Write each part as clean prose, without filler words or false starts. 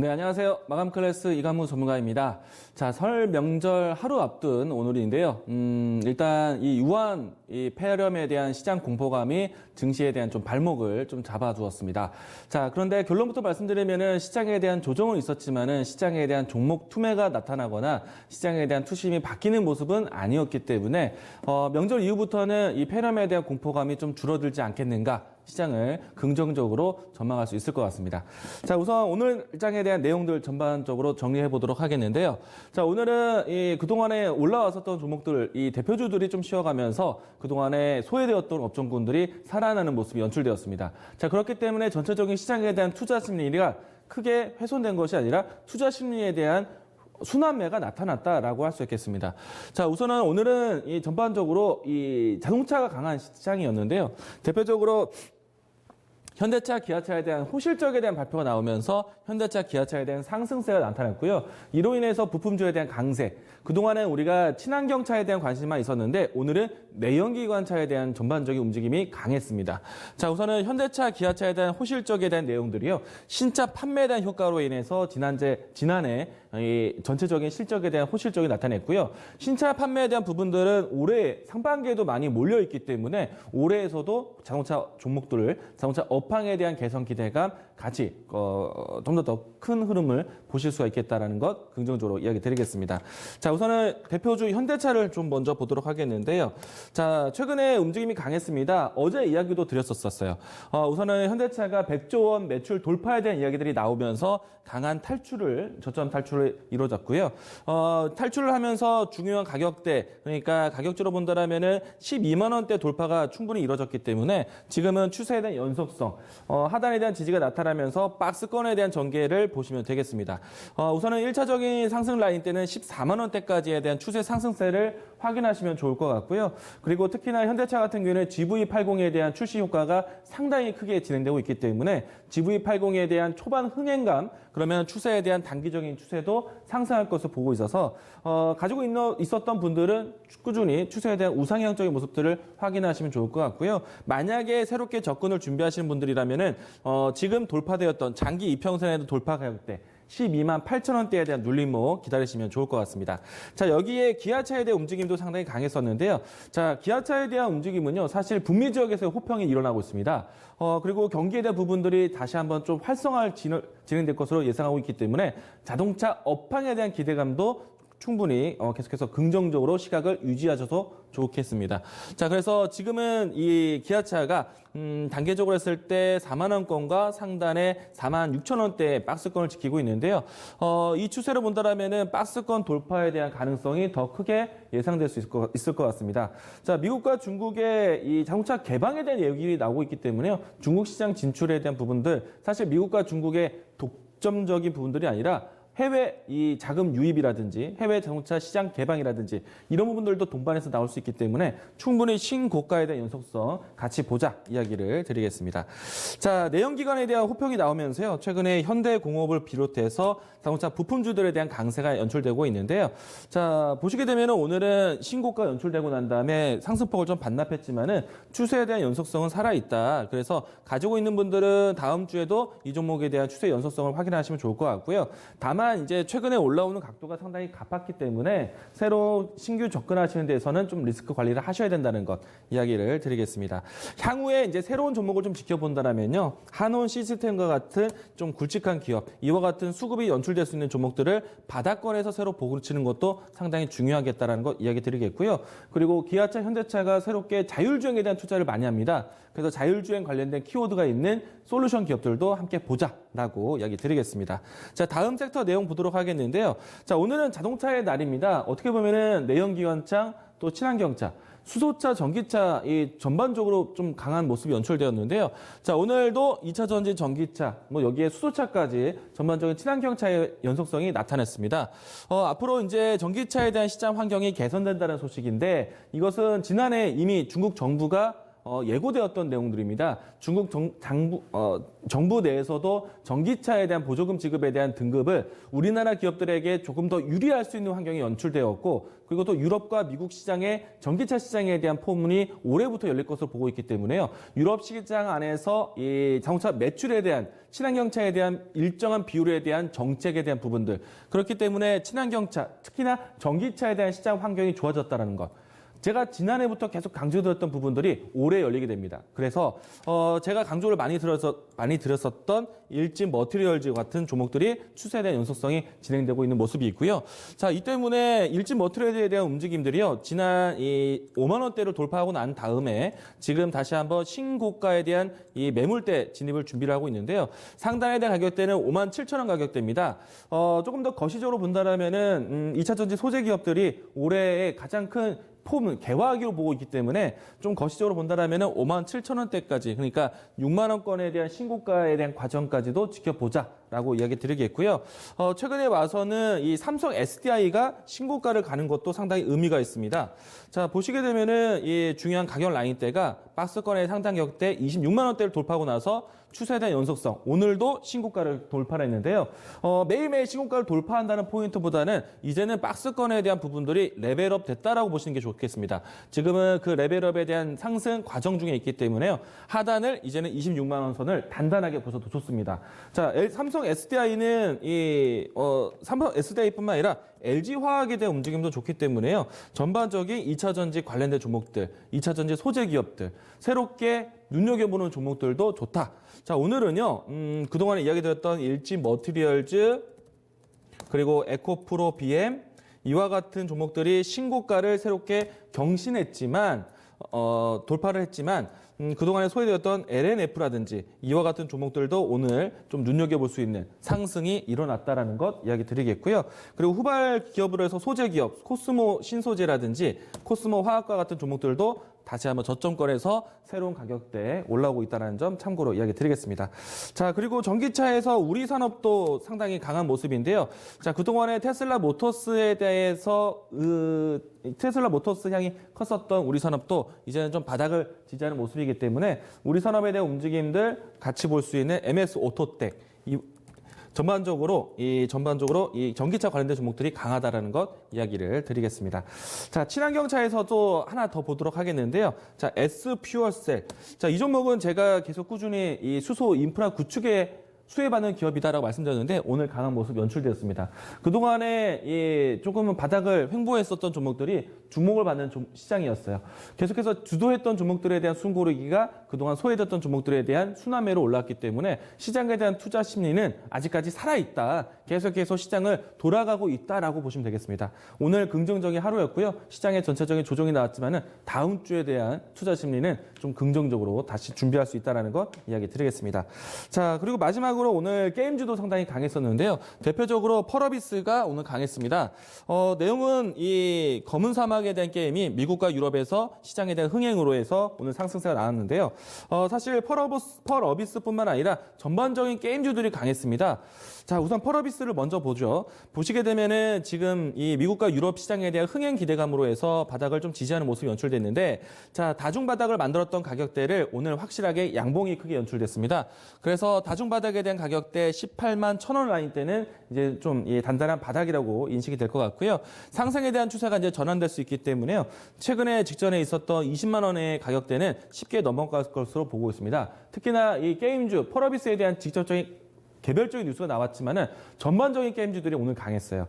네, 안녕하세요. 마감 클래스 이감무 전문가입니다. 자, 설 명절 하루 앞둔 오늘인데요. 일단 이 유한 이 폐렴에 대한 시장 공포감이 증시에 대한 좀 발목을 좀 잡아주었습니다. 자, 그런데 결론부터 말씀드리면은 시장에 대한 조정은 있었지만은 시장에 대한 종목 투매가 나타나거나 시장에 대한 투심이 바뀌는 모습은 아니었기 때문에 명절 이후부터는 이 폐렴에 대한 공포감이 좀 줄어들지 않겠는가? 시장을 긍정적으로 전망할 수 있을 것 같습니다. 자, 우선 오늘 일정에 대한 내용들 전반적으로 정리해 보도록 하겠는데요. 자, 오늘은 그동안에 올라왔었던 종목들, 이 대표주들이 좀 쉬어가면서 그동안에 소외되었던 업종군들이 살아나는 모습이 연출되었습니다. 자, 그렇기 때문에 전체적인 시장에 대한 투자 심리가 크게 훼손된 것이 아니라 투자 심리에 대한 순환매가 나타났다라고 할 수 있겠습니다. 자, 우선은 오늘은 이 전반적으로 이 자동차가 강한 시장이었는데요. 대표적으로 현대차, 기아차에 대한 호실적에 대한 발표가 나오면서 현대차, 기아차에 대한 상승세가 나타났고요. 이로 인해서 부품주에 대한 강세. 그동안은 우리가 친환경차에 대한 관심만 있었는데 오늘은 내연기관차에 대한 전반적인 움직임이 강했습니다. 자, 우선은 현대차, 기아차에 대한 호실적에 대한 내용들이요. 신차 판매에 대한 효과로 인해서 지난해 이 전체적인 실적에 대한 호실적이 나타냈고요. 신차 판매에 대한 부분들은 올해 상반기에도 많이 몰려있기 때문에 올해에서도 자동차 종목들을 자동차 업황에 대한 개선 기대감 같이 좀 더 큰 흐름을 보실 수가 있겠다라는 것 긍정적으로 이야기 드리겠습니다. 자, 우선은 대표주 현대차를 좀 먼저 보도록 하겠는데요. 자, 최근에 움직임이 강했습니다. 어제 이야기도 드렸었어요. 우선은 현대차가 100조 원 매출 돌파에 대한 이야기들이 나오면서 강한 저점 탈출을 이루어졌고요. 탈출을 하면서 중요한 가격대, 그러니까 가격주로 본다라면은 12만 원대 돌파가 충분히 이루어졌기 때문에 지금은 추세에 대한 연속성, 하단에 대한 지지가 나타나면서 박스권에 대한 전개를 보시면 되겠습니다. 우선은 1차적인 상승 라인 때는 14만 원대까지에 대한 추세 상승세를 확인하시면 좋을 것 같고요. 그리고 특히나 현대차 같은 경우에는 GV80에 대한 출시 효과가 상당히 크게 진행되고 있기 때문에 GV80에 대한 초반 흥행감, 그러면 추세에 대한 단기적인 추세도 상승할 것을 보고 있어서 가지고 있었던 분들은 꾸준히 추세에 대한 우상향적인 모습들을 확인하시면 좋을 것 같고요. 만약에 새롭게 접근을 준비하시는 분들이라면은 지금 돌파되었던 장기 이평선에도 돌파 가격대 12만 8천 원대에 대한 눌림목 기다리시면 좋을 것 같습니다. 자, 여기에 기아차에 대한 움직임도 상당히 강했었는데요. 자, 기아차에 대한 움직임은요, 사실 북미 지역에서 호평이 일어나고 있습니다. 그리고 경기에 대한 부분들이 다시 한번 좀 활성화 진행될 것으로 예상하고 있기 때문에 자동차 업황에 대한 기대감도 충분히 계속해서 긍정적으로 시각을 유지하셔도 좋겠습니다. 자, 그래서 지금은 이 기아차가 단계적으로 했을 때 4만 원권과 상단에 4만 6천 원대 박스권을 지키고 있는데요. 이 추세를 본다라면은 박스권 돌파에 대한 가능성이 더 크게 예상될 수 있을 것 같습니다. 자, 미국과 중국의 이 자동차 개방에 대한 얘기가 나오고 있기 때문에요. 중국 시장 진출에 대한 부분들, 사실 미국과 중국의 독점적인 부분들이 아니라 해외 이 자금 유입이라든지 해외 자동차 시장 개방이라든지 이런 부분들도 동반해서 나올 수 있기 때문에 충분히 신고가에 대한 연속성 같이 보자 이야기를 드리겠습니다. 자, 내연기관에 대한 호평이 나오면서요. 최근에 현대공업을 비롯해서 자동차 부품주들에 대한 강세가 연출되고 있는데요. 자, 보시게 되면 오늘은 신고가 연출되고 난 다음에 상승폭을 좀 반납했지만은 추세에 대한 연속성은 살아있다. 그래서 가지고 있는 분들은 다음 주에도 이 종목에 대한 추세 연속성을 확인하시면 좋을 것 같고요. 다만 이제 최근에 올라오는 각도가 상당히 가팠기 때문에 새로 신규 접근하시는 데서는 좀 리스크 관리를 하셔야 된다는 것 이야기를 드리겠습니다. 향후에 이제 새로운 종목을 좀 지켜본다면요. 한온 시스템과 같은 좀 굵직한 기업, 이와 같은 수급이 연출될 수 있는 종목들을 바닥권에서 새로 보고 치는 것도 상당히 중요하겠다는 것 이야기 드리겠고요. 그리고 기아차, 현대차가 새롭게 자율주행에 대한 투자를 많이 합니다. 그래서 자율주행 관련된 키워드가 있는 솔루션 기업들도 함께 보자라고 이야기 드리겠습니다. 자, 다음 섹터 내용 보도록 하겠는데요. 자, 오늘은 자동차의 날입니다. 어떻게 보면은 내연기관차, 또 친환경차, 수소차, 전기차 이 전반적으로 좀 강한 모습이 연출되었는데요. 자, 오늘도 2차 전지 전기차, 여기에 수소차까지 전반적인 친환경차의 연속성이 나타났습니다. 앞으로 이제 전기차에 대한 시장 환경이 개선된다는 소식인데 이것은 지난해 이미 중국 정부가 예고되었던 내용들입니다. 중국 정부 내에서도 전기차에 대한 보조금 지급에 대한 등급을 우리나라 기업들에게 조금 더 유리할 수 있는 환경이 연출되었고, 그리고 또 유럽과 미국 시장의 전기차 시장에 대한 포문이 올해부터 열릴 것으로 보고 있기 때문에요. 유럽 시장 안에서 이 자동차 매출에 대한, 친환경차에 대한 일정한 비율에 대한 정책에 대한 부분들, 그렇기 때문에 친환경차, 특히나 전기차에 대한 시장 환경이 좋아졌다는 것. 제가 지난해부터 계속 강조드렸던 부분들이 올해 열리게 됩니다. 그래서 제가 강조를 많이 드렸었던 일진 머티리얼즈 같은 종목들이 추세에 대한 연속성이 진행되고 있는 모습이 있고요. 자, 이 때문에 일진 머티리얼즈에 대한 움직임들이요. 지난 이 5만 원대를 돌파하고 난 다음에 지금 다시 한번 신고가에 대한 이 매물대 진입을 준비를 하고 있는데요. 상단에 대한 가격대는 5만 7천 원 가격대입니다. 조금 더 거시적으로 본다면은 2차 전지 소재 기업들이 올해의 가장 큰 폼은 개화하기로 보고 있기 때문에 좀 거시적으로 본다면 5만 7천 원대까지, 그러니까 6만 원권에 대한 신고가에 대한 과정까지도 지켜보자라고 이야기 드리겠고요. 최근에 와서는 이 삼성 SDI가 신고가를 가는 것도 상당히 의미가 있습니다. 자, 보시게 되면은 이 중요한 가격 라인대가 박스권의 상단 가격대 26만 원대를 돌파하고 나서 추세에 대한 연속성, 오늘도 신고가를 돌파를 했는데요. 매일매일 신고가를 돌파한다는 포인트보다는 이제는 박스권에 대한 부분들이 레벨업 됐다라고 보시는 게 좋겠습니다. 지금은 그 레벨업에 대한 상승 과정 중에 있기 때문에요. 하단을 이제는 26만 원 선을 단단하게 보셔도 좋습니다. 자, 삼성 SDI는 삼성 SDI뿐만 아니라 LG화학에 대한 움직임도 좋기 때문에요. 전반적인 2차 전지 관련된 종목들, 2차 전지 소재 기업들, 새롭게 눈여겨보는 종목들도 좋다. 자, 오늘은요, 그동안에 이야기 드렸던 일진 머티리얼즈, 그리고 에코프로 BM, 이와 같은 종목들이 신고가를 새롭게 경신했지만, 돌파를 했지만, 그동안에 소외되었던 LNF라든지 이와 같은 종목들도 오늘 좀 눈여겨볼 수 있는 상승이 일어났다라는 것 이야기 드리겠고요. 그리고 후발 기업으로 해서 소재 기업, 코스모 신소재라든지 코스모 화학과 같은 종목들도 다시 한번 저점권에서 새로운 가격대에 올라오고 있다는 점 참고로 이야기 드리겠습니다. 자, 그리고 전기차에서 우리 산업도 상당히 강한 모습인데요. 자, 그동안에 테슬라 모터스에 대해서 테슬라 모터스 향이 컸었던 우리 산업도 이제는 좀 바닥을 지지하는 모습이기 때문에 우리 산업에 대한 움직임들 같이 볼 수 있는 MS 오토텍, 전반적으로 이 전기차 관련된 종목들이 강하다라는 것 이야기를 드리겠습니다. 자, 친환경차에서도 하나 더 보도록 하겠는데요. 자, S 퓨어셀. 자, 이 종목은 제가 계속 꾸준히 이 수소 인프라 구축에 수혜받는 기업이다라고 말씀드렸는데 오늘 강한 모습 연출되었습니다. 그동안에 조금은 바닥을 횡보했었던 종목들이 주목을 받는 시장이었어요. 계속해서 주도했던 종목들에 대한 숨고르기가 그동안 소외됐던 종목들에 대한 순환매로 올랐기 때문에 시장에 대한 투자 심리는 아직까지 살아있다. 계속해서 시장을 돌아가고 있다라고 보시면 되겠습니다. 오늘 긍정적인 하루였고요. 시장의 전체적인 조정이 나왔지만은 다음 주에 대한 투자 심리는 좀 긍정적으로 다시 준비할 수 있다라는 것 이야기 드리겠습니다. 자, 그리고 마지막으로 오늘 게임주도 상당히 강했었는데요. 대표적으로 펄어비스가 오늘 강했습니다. 내용은 이 검은 사막에 대한 게임이 미국과 유럽에서 시장에 대한 흥행으로 해서 오늘 상승세가 나왔는데요. 사실 펄어비스뿐만 아니라 전반적인 게임주들이 강했습니다. 자, 우선 펄어비스를 먼저 보죠. 보시게 되면은 지금 이 미국과 유럽 시장에 대한 흥행 기대감으로 해서 바닥을 좀 지지하는 모습이 연출됐는데, 자, 다중 바닥을 만들었던 가격대를 오늘 확실하게 양봉이 크게 연출됐습니다. 그래서 다중 바닥에 대한 가격대 18만 1,000원 라인대는 이제 좀 단단한 바닥이라고 인식이 될 것 같고요. 상승에 대한 추세가 이제 전환될 수 있기 때문에요. 최근에 직전에 있었던 20만 원의 가격대는 쉽게 넘어갈 것으로 보고 있습니다. 특히나 이 게임주 펄어비스에 대한 직접적인 개별적인 뉴스가 나왔지만은 전반적인 게임주들이 오늘 강했어요.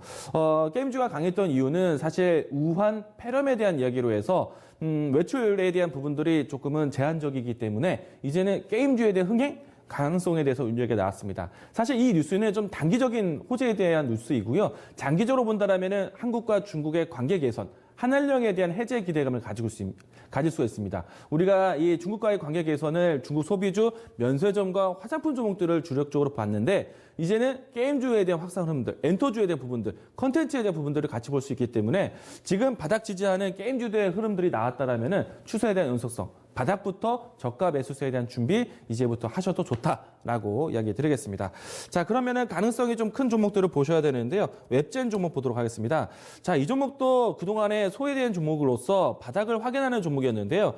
게임주가 강했던 이유는 사실 우한 폐렴에 대한 이야기로 해서 외출에 대한 부분들이 조금은 제한적이기 때문에 이제는 게임주에 대한 흥행 가능성에 대해서 이야기가 나왔습니다. 사실 이 뉴스는 좀 단기적인 호재에 대한 뉴스이고요. 장기적으로 본다면은 한국과 중국의 관계 개선, 한한령에 대한 해제 기대감을 가질 수가 있습니다. 우리가 이 중국과의 관계 개선을 중국 소비주, 면세점과 화장품 종목들을 주력적으로 봤는데 이제는 게임주에 대한 확산 흐름들, 엔터주에 대한 부분들, 컨텐츠에 대한 부분들을 같이 볼 수 있기 때문에 지금 바닥 지지하는 게임주의 흐름들이 나왔다라면은 추세에 대한 연속성, 바닥부터 저가 매수세에 대한 준비 이제부터 하셔도 좋다라고 이야기 드리겠습니다. 자, 그러면은 가능성이 좀 큰 종목들을 보셔야 되는데요. 웹젠 종목 보도록 하겠습니다. 자, 이 종목도 그동안에 소외된 종목으로서 바닥을 확인하는 종목이었는데요.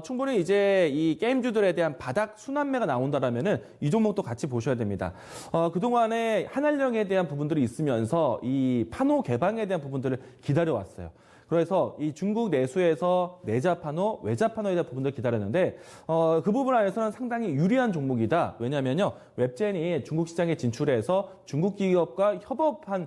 충분히 이제 이 게임주들에 대한 바닥 순환매가 나온다라면은 이 종목도 같이 보셔야 됩니다. 그동안에 한한령에 대한 부분들이 있으면서 이 판호 개방에 대한 부분들을 기다려왔어요. 그래서 이 중국 내수에서 내자 판호, 외자 판호에 대한 부분들을 기다렸는데 그 부분 안에서는 상당히 유리한 종목이다. 왜냐하면요, 웹젠이 중국 시장에 진출해서 중국 기업과 협업한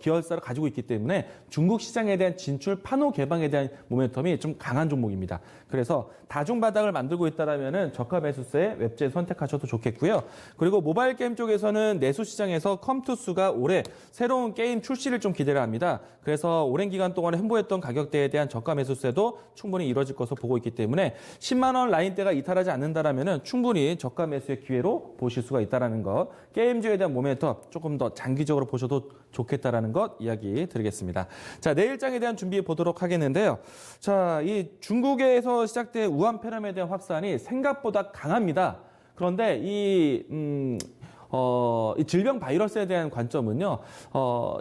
기업사를 가지고 있기 때문에 중국 시장에 대한 진출, 판호 개방에 대한 모멘텀이 좀 강한 종목입니다. 그래서 다중 바닥을 만들고 있다라면은 저가 매수세에 웹젠 선택하셔도 좋겠고요. 그리고 모바일 게임 쪽에서는 내수 시장에서 컴투스가 올해 새로운 게임 출시를 좀 기대를 합니다. 그래서 오랜 기간 동안 횡보했던 가격대에 대한 저가 매수세도 충분히 이뤄질 것으로 보고 있기 때문에 10만 원 라인대가 이탈하지 않는다라면은 충분히 저가 매수의 기회로 보실 수가 있다라는 것. 게임주에 대한 모멘텀 조금 더 장기적으로 보셔도 좋겠다라는 것 이야기 드리겠습니다. 자, 내일장에 대한 준비 보도록 하겠는데요. 자, 이 중국에서 시작된 우한 폐렴에 대한 확산이 생각보다 강합니다. 그런데 이 질병 바이러스에 대한 관점은요,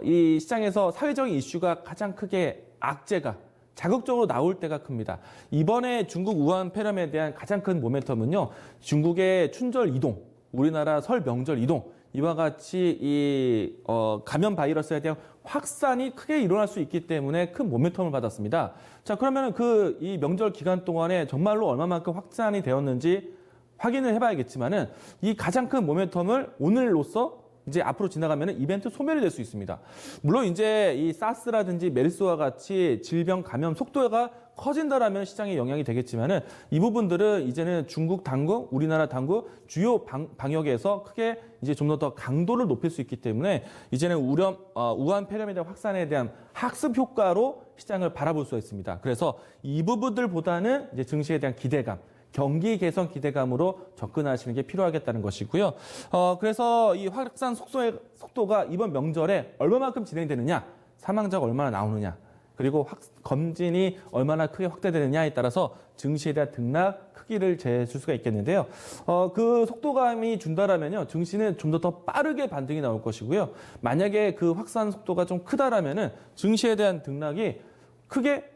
이 시장에서 사회적인 이슈가 가장 크게 악재가 자극적으로 나올 때가 큽니다. 이번에 중국 우한 폐렴에 대한 가장 큰 모멘텀은요, 중국의 춘절 이동, 우리나라 설 명절 이동, 이와 같이 이 감염 바이러스에 대한 확산이 크게 일어날 수 있기 때문에 큰 모멘텀을 받았습니다. 자, 그러면 이 명절 기간 동안에 정말로 얼마만큼 확산이 되었는지 확인을 해봐야겠지만은 이 가장 큰 모멘텀을 오늘로써 이제 앞으로 지나가면 이벤트 소멸이 될 수 있습니다. 물론 이제 이 사스라든지 메르스와 같이 질병 감염 속도가 커진다라면 시장에 영향이 되겠지만은 이 부분들은 이제는 중국 당국, 우리나라 당국 주요 방역에서 크게 이제 좀 더 강도를 높일 수 있기 때문에 이제는 우한 폐렴에 대한 확산에 대한 학습 효과로 시장을 바라볼 수가 있습니다. 그래서 이 부분들보다는 이제 증시에 대한 기대감, 경기 개선 기대감으로 접근하시는 게 필요하겠다는 것이고요. 그래서 이 확산 속도가 이번 명절에 얼마만큼 진행되느냐, 사망자가 얼마나 나오느냐, 그리고 검진이 얼마나 크게 확대되느냐에 따라서 증시에 대한 등락 크기를 재줄 수가 있겠는데요. 그 속도감이 준다라면요, 증시는 좀 더 빠르게 반등이 나올 것이고요. 만약에 그 확산 속도가 좀 크다라면은 증시에 대한 등락이 크게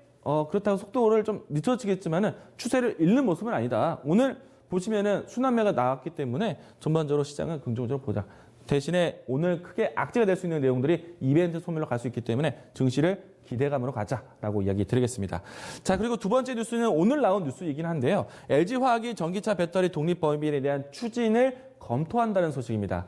그렇다고 속도를 좀 늦춰지겠지만은 추세를 잃는 모습은 아니다. 오늘 보시면은 순환매가 나왔기 때문에 전반적으로 시장은 긍정적으로 보자. 대신에 오늘 크게 악재가 될 수 있는 내용들이 이벤트 소멸로 갈 수 있기 때문에 증시를 기대감으로 가자라고 이야기 드리겠습니다. 자, 그리고 두 번째 뉴스는 오늘 나온 뉴스이긴 한데요. LG화학이 전기차 배터리 독립 법인에 대한 추진을 검토한다는 소식입니다.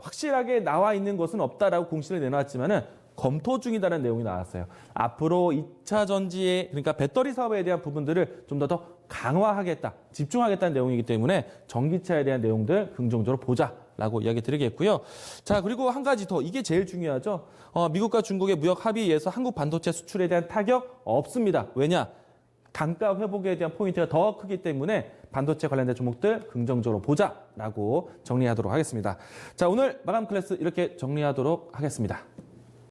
확실하게 나와 있는 것은 없다라고 공시를 내놨지만은 검토 중이다라는 내용이 나왔어요. 앞으로 2차 전지에, 그러니까 배터리 사업에 대한 부분들을 좀 더 강화하겠다, 집중하겠다는 내용이기 때문에 전기차에 대한 내용들 긍정적으로 보자라고 이야기 드리겠고요. 자, 그리고 한 가지 더, 이게 제일 중요하죠. 미국과 중국의 무역 합의에 의해서 한국 반도체 수출에 대한 타격 없습니다. 왜냐? 단가 회복에 대한 포인트가 더 크기 때문에 반도체 관련된 종목들 긍정적으로 보자라고 정리하도록 하겠습니다. 자, 오늘 마감 클래스 이렇게 정리하도록 하겠습니다.